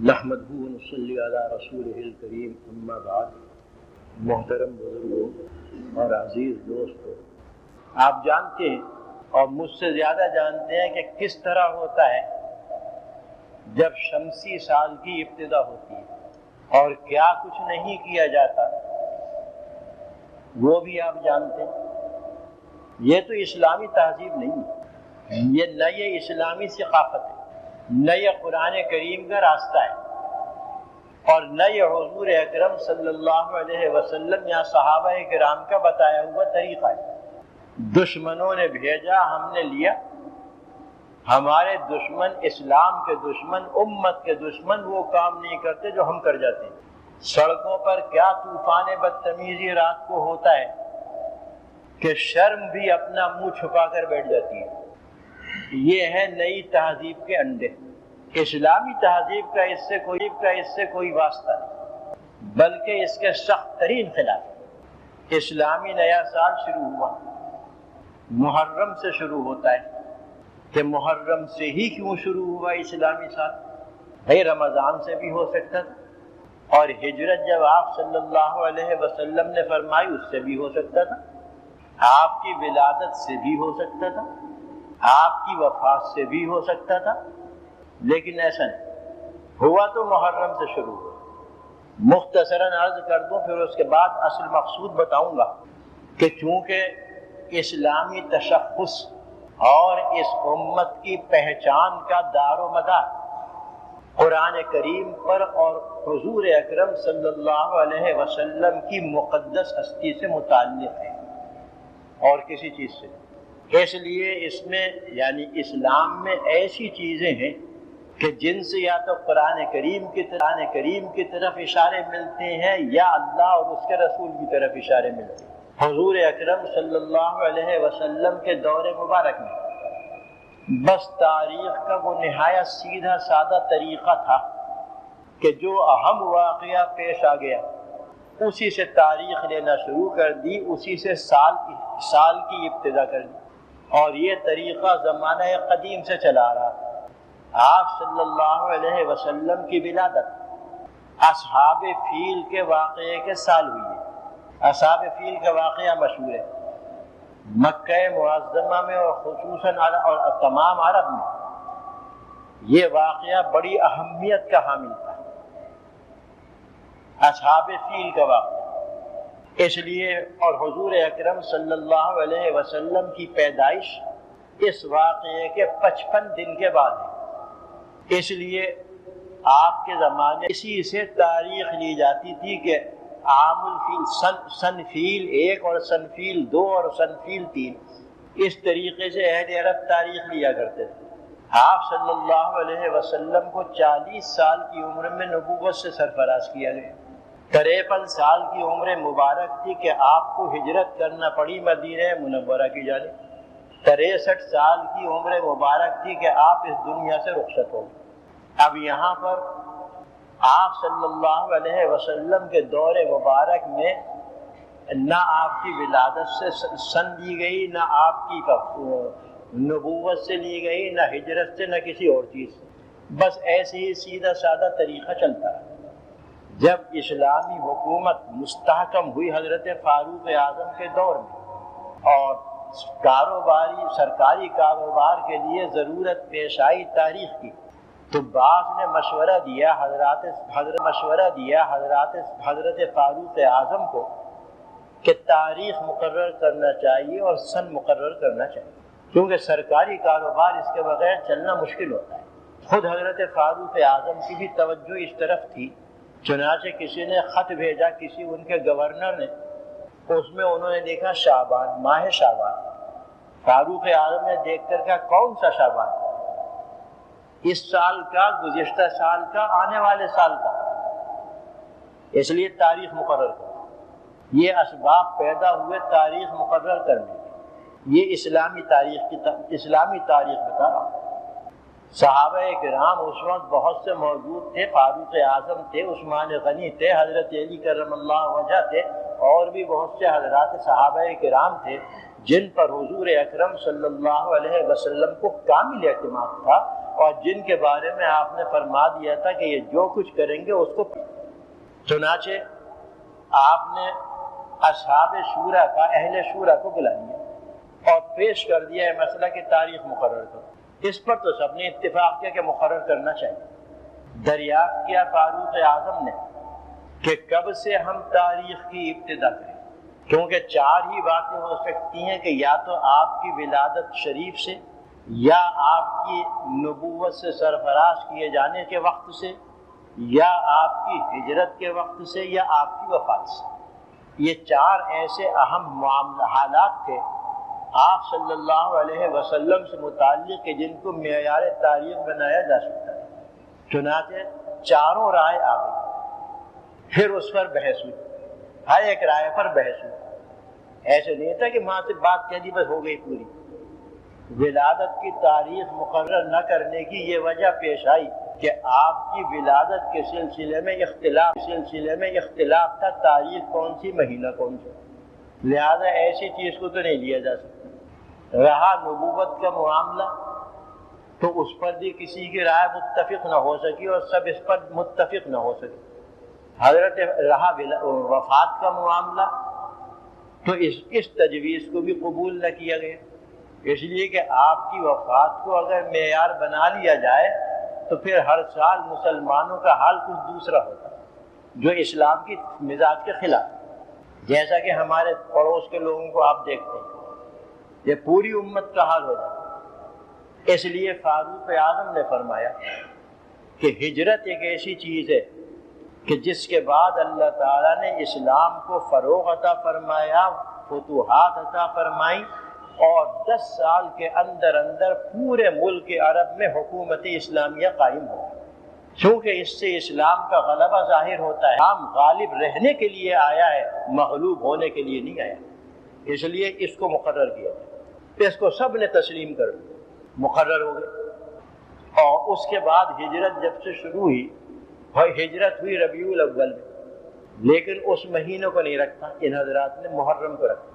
نحمدہ و نصلی علی رسولہ الکریم، اما بعد۔ محترم بزرگوں اور عزیز دوستوں، آپ جانتے ہیں اور مجھ سے زیادہ جانتے ہیں کہ کس طرح ہوتا ہے جب شمسی سال کی ابتدا ہوتی ہے اور کیا کچھ نہیں کیا جاتا، وہ بھی آپ جانتے ہیں۔ یہ تو اسلامی تہذیب نہیں ہے، یہ نہ یہ اسلامی ثقافت ہے، نہ یہ قرآن کریم کا راستہ ہے، اور نہ یہ حضور اکرم صلی اللہ علیہ وسلم یا صحابہ کرام کا بتایا ہوا طریقہ ہے۔ دشمنوں نے بھیجا، ہم نے لیا۔ ہمارے دشمن، اسلام کے دشمن، امت کے دشمن وہ کام نہیں کرتے جو ہم کر جاتے ہیں۔ سڑکوں پر کیا طوفان بدتمیزی رات کو ہوتا ہے کہ شرم بھی اپنا منہ چھپا کر بیٹھ جاتی ہے۔ یہ ہے نئی تہذیب کے انڈے۔ اسلامی تہذیب کا اس سے کوئی واسطہ نہیں، بلکہ اس کے سخت ترین خلاف۔ اسلامی نیا سال شروع ہوا، محرم سے شروع ہوتا ہے کہ محرم سے ہی کیوں شروع ہوا اسلامی سال؟ بھائی رمضان سے بھی ہو سکتا تھا، اور ہجرت جب آپ صلی اللہ علیہ وسلم نے فرمائی اس سے بھی ہو سکتا تھا، آپ کی ولادت سے بھی ہو سکتا تھا، آپ کی وفات سے بھی ہو سکتا تھا، لیکن ایسا نہیں ہوا۔ تو محرم سے شروع ہوا۔ مختصراً عرض کر دوں، پھر اس کے بعد اصل مقصود بتاؤں گا کہ چونکہ اسلامی تشخص اور اس امت کی پہچان کا دار و مدار قرآن کریم پر اور حضور اکرم صلی اللہ علیہ وسلم کی مقدس ہستی سے متعلق ہے، اور کسی چیز سے۔ اس لیے اس میں یعنی اسلام میں ایسی چیزیں ہیں کہ جن سے یا تو قرآن کریم کی طرف اشارے ملتے ہیں یا اللہ اور اس کے رسول کی طرف اشارے ملتے ہیں۔ حضور اکرم صلی اللہ علیہ وسلم کے دور مبارک میں بس تاریخ کا وہ نہایت سیدھا سادہ طریقہ تھا کہ جو اہم واقعہ پیش آ گیا اسی سے تاریخ لینا شروع کر دی، اسی سے سال کی ابتدا کر دی، اور یہ طریقہ زمانہ قدیم سے چلا رہا۔ آپ صلی اللہ علیہ وسلم کی ولادت اصحاب فیل کے واقعے کے سال ہوئی ہے۔ اصحاب فیل کا واقعہ مشہور ہے۔ مکہ معظمہ میں اور خصوصاً اور تمام عرب میں یہ واقعہ بڑی اہمیت کا حامل تھا، اصحاب فیل کا واقعہ۔ اس لیے اور حضور اکرم صلی اللہ علیہ وسلم کی پیدائش اس واقعے کے 55 دن کے بعد ہے۔ اس لیے آپ کے زمانے اسی سے تاریخ لی جاتی تھی کہ عام الفیل، سن فیل 1 اور سن فیل 2 اور سن فیل 3، اس طریقے سے اہل عرب تاریخ لیا کرتے تھے۔ آپ صلی اللہ علیہ وسلم کو 40 سال کی عمر میں نبوت سے سرفراز کیا گیا۔ 53 سال کی عمر مبارک تھی کہ آپ کو ہجرت کرنا پڑی مدینہ منورہ کی جانب۔ 63 سال کی عمر مبارک تھی کہ آپ اس دنیا سے رخصت ہو گئے۔ اب یہاں پر آپ صلی اللہ علیہ وسلم کے دور مبارک میں نہ آپ کی ولادت سے سن لی گئی، نہ آپ کی نبوت سے لی گئی، نہ ہجرت سے، نہ کسی اور چیز سے، بس ایسے ہی سیدھا سادہ طریقہ چلتا ہے۔ جب اسلامی حکومت مستحکم ہوئی حضرت فاروق اعظم کے دور میں، اور سرکاری کاروبار کے لیے ضرورت پیش آئی تاریخ کی، تو بعض نے مشورہ دیا حضرت فاروق اعظم کو کہ تاریخ مقرر کرنا چاہیے اور سن مقرر کرنا چاہیے، کیونکہ سرکاری کاروبار اس کے بغیر چلنا مشکل ہوتا ہے۔ خود حضرت فاروق اعظم کی بھی توجہ اس طرف تھی، چنانچہ کسی نے خط بھیجا، کسی ان کے گورنر نے، اس میں انہوں نے دیکھا شعبان، ماہ شعبان۔ فاروق اعظم نے دیکھ کر کہا کون سا شعبان؟ اس سال کا، گزشتہ سال کا، آنے والے سال کا۔ اس لیے تاریخ مقرر کرو۔ یہ اسباب پیدا ہوئے تاریخ مقرر کرنے کے۔ یہ اسلامی تاریخ بتا رہا ہوں۔ صحابہ کرام اس وقت بہت سے موجود تھے، فاروق اعظم تھے، عثمان غنی تھے، حضرت علی کرم اللہ وجہ تھے، اور بھی بہت سے حضرات صحابہ کرام تھے جن پر حضور اکرم صلی اللہ علیہ وسلم کو کامل اعتماد تھا، اور جن کے بارے میں آپ نے فرما دیا تھا کہ یہ جو کچھ کریں گے اس کو چنانچہ آپ نے اصحاب شورا کا اہل شورا کو بلا لیا اور پیش کر دیا ہے مسئلہ کی تاریخ مقرر کرو۔ اس پر تو سب نے اتفاق کیا کہ مقرر کرنا چاہیے۔ دریافت کیا فاروق اعظم نے کہ کب سے ہم تاریخ کی ابتدا کریں، کیونکہ چار ہی باتیں ہو سکتی ہیں کہ یا تو آپ کی ولادت شریف سے، یا آپ کی نبوت سے سرفراز کیے جانے کے وقت سے، یا آپ کی ہجرت کے وقت سے، یا آپ کی وفات سے۔ یہ چار ایسے اہم حالات تھے آپ صلی اللہ علیہ وسلم سے متعلق کہ جن کو معیار تاریخ بنایا جا سکتا ہے۔ چنانچہ چاروں رائے آ گئی، پھر اس پر بحث ہوئی، ہر ایک رائے پر بحث ہوئی۔ ایسے نہیں تھا کہ وہاں سے بات کہہ دی بس ہو گئی پوری۔ ولادت کی تاریخ مقرر نہ کرنے کی یہ وجہ پیش آئی کہ آپ کی ولادت کے سلسلے میں اختلاف تھا، تاریخ کون سی، مہینہ کون سا، لہذا ایسی چیز کو تو نہیں لیا جا سکتا۔ رہا نبوت کا معاملہ تو اس پر بھی کسی کی رائے متفق نہ ہو سکی اور سب اس پر متفق نہ ہو سکے۔ رہا وفات کا معاملہ تو اس تجویز کو بھی قبول نہ کیا گیا، اس لیے کہ آپ کی وفات کو اگر معیار بنا لیا جائے تو پھر ہر سال مسلمانوں کا حال کچھ دوسرا ہوتا جو اسلام کی مزاج کے خلاف، جیسا کہ ہمارے پڑوس کے لوگوں کو آپ دیکھتے ہیں، یہ پوری امت کا حال ہو جاتا۔ اس لیے فاروق اعظم نے فرمایا کہ ہجرت ایک ایسی چیز ہے کہ جس کے بعد اللہ تعالیٰ نے اسلام کو فروغ عطا فرمایا، فتوحات عطا فرمائی، اور 10 سال کے اندر پورے ملک عرب میں حکومت اسلامیہ قائم ہو۔ چونکہ اس سے اسلام کا غلبہ ظاہر ہوتا ہے، اسلام غالب رہنے کے لیے آیا ہے، مغلوب ہونے کے لیے نہیں آیا، اس لیے اس کو مقرر کیا جائے۔ اس کو سب نے تسلیم کر لیا، مقرر ہو گئے۔ اور اس کے بعد ہجرت جب سے شروع ہوئی، ہجرت ہوئی ربیع الاول میں، لیکن اس مہینے کو نہیں رکھا، ان حضرات نے محرم کو رکھا،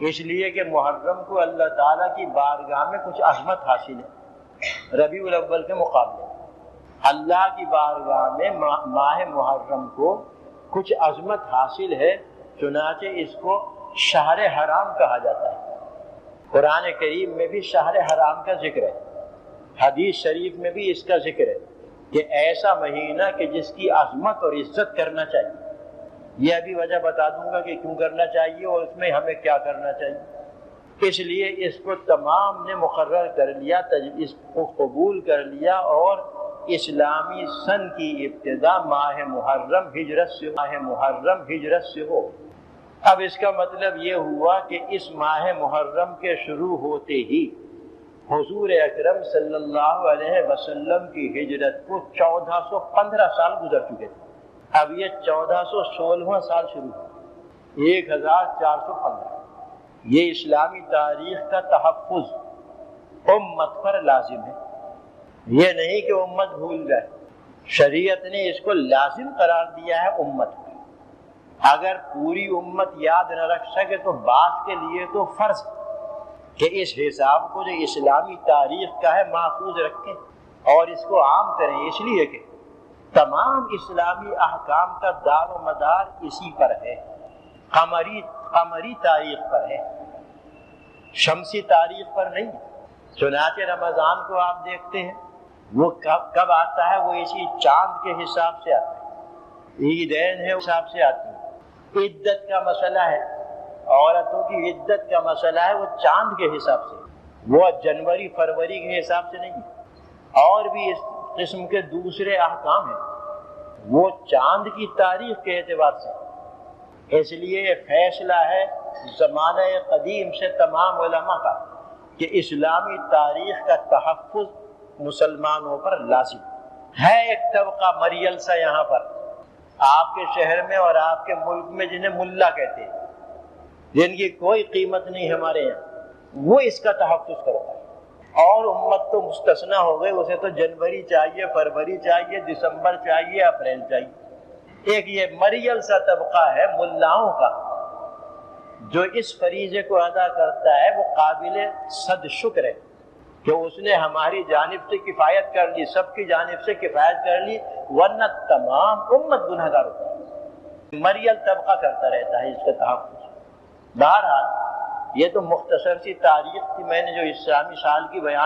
اس لیے کہ محرم کو اللہ تعالیٰ کی بارگاہ میں کچھ عظمت حاصل ہے ربیع الاول کے مقابلے۔ اللہ کی بارگاہ میں ماہ محرم کو کچھ عظمت حاصل ہے، چنانچہ اس کو شہر حرام کہا جاتا ہے۔ قرآن کریم میں بھی شہر حرام کا ذکر ہے، حدیث شریف میں بھی اس کا ذکر ہے کہ ایسا مہینہ کہ جس کی عظمت اور عزت کرنا چاہیے۔ یہ ابھی وجہ بتا دوں گا کہ کیوں کرنا چاہیے اور اس میں ہمیں کیا کرنا چاہیے۔ اس لیے اس کو تمام نے مقرر کر لیا، اس کو قبول کر لیا، اور اسلامی سن کی ابتدا ماہ محرم ہجرت سے ہو۔ اب اس کا مطلب یہ ہوا کہ اس ماہ محرم کے شروع ہوتے ہی حضور اکرم صلی اللہ علیہ وسلم کی ہجرت کو 1415 سال گزر چکے تھے۔ اب یہ 1416واں سال شروع ہوا، 1415۔ یہ اسلامی تاریخ کا تحفظ امت پر لازم ہے، یہ نہیں کہ امت بھول جائے، شریعت نے اس کو لازم قرار دیا ہے امت کو۔ اگر پوری امت یاد نہ رکھ سکے تو بعض کے لیے تو فرض کہ اس حساب کو جو اسلامی تاریخ کا ہے محفوظ رکھیں اور اس کو عام کریں، اس لیے کہ تمام اسلامی احکام کا دار و مدار اسی پر ہے، قمری تاریخ پر ہے، شمسی تاریخ پر نہیں۔ چنانچہ رمضان کو آپ دیکھتے ہیں وہ کب آتا ہے، وہ اسی چاند کے حساب سے آتا ہے، عیدین ہے حساب سے آتی ہے۔ عدت کا مسئلہ ہے، عورتوں کی عدت کا مسئلہ ہے، وہ چاند کے حساب سے، وہ جنوری فروری کے حساب سے نہیں، اور بھی اس قسم کے دوسرے احکام ہیں، وہ چاند کی تاریخ کے اعتبار سے۔ اس لیے یہ فیصلہ ہے زمانہ قدیم سے تمام علماء کا کہ اسلامی تاریخ کا تحفظ مسلمانوں پر لازم ہے۔ ایک طبقہ مریل سا یہاں پر آپ کے شہر میں اور آپ کے ملک میں جنہیں ملا کہتے ہیں، جن کی کوئی قیمت نہیں ہمارے یہاں، وہ اس کا تحفظ کرتا ہے، اور امت تو مستثنا ہو گئی، اسے تو جنوری چاہیے، فروری چاہیے، دسمبر چاہیے، اپریل چاہیے۔ ایک یہ مریل سا طبقہ ہے ملاؤں کا جو اس فریضے کو ادا کرتا ہے، وہ قابل صد شکر ہے کہ اس نے ہماری جانب سے کفایت کر لی، سب کی جانب سے کفایت کر لی، ورنہ تمام امت گناہ گار ہوتا ہے، مریل طبقہ کرتا رہتا ہے اس کا تحفظ۔ بہرحال یہ تو مختصر سی تاریخ تھی، میں نے جو اسلامی سال کی بیان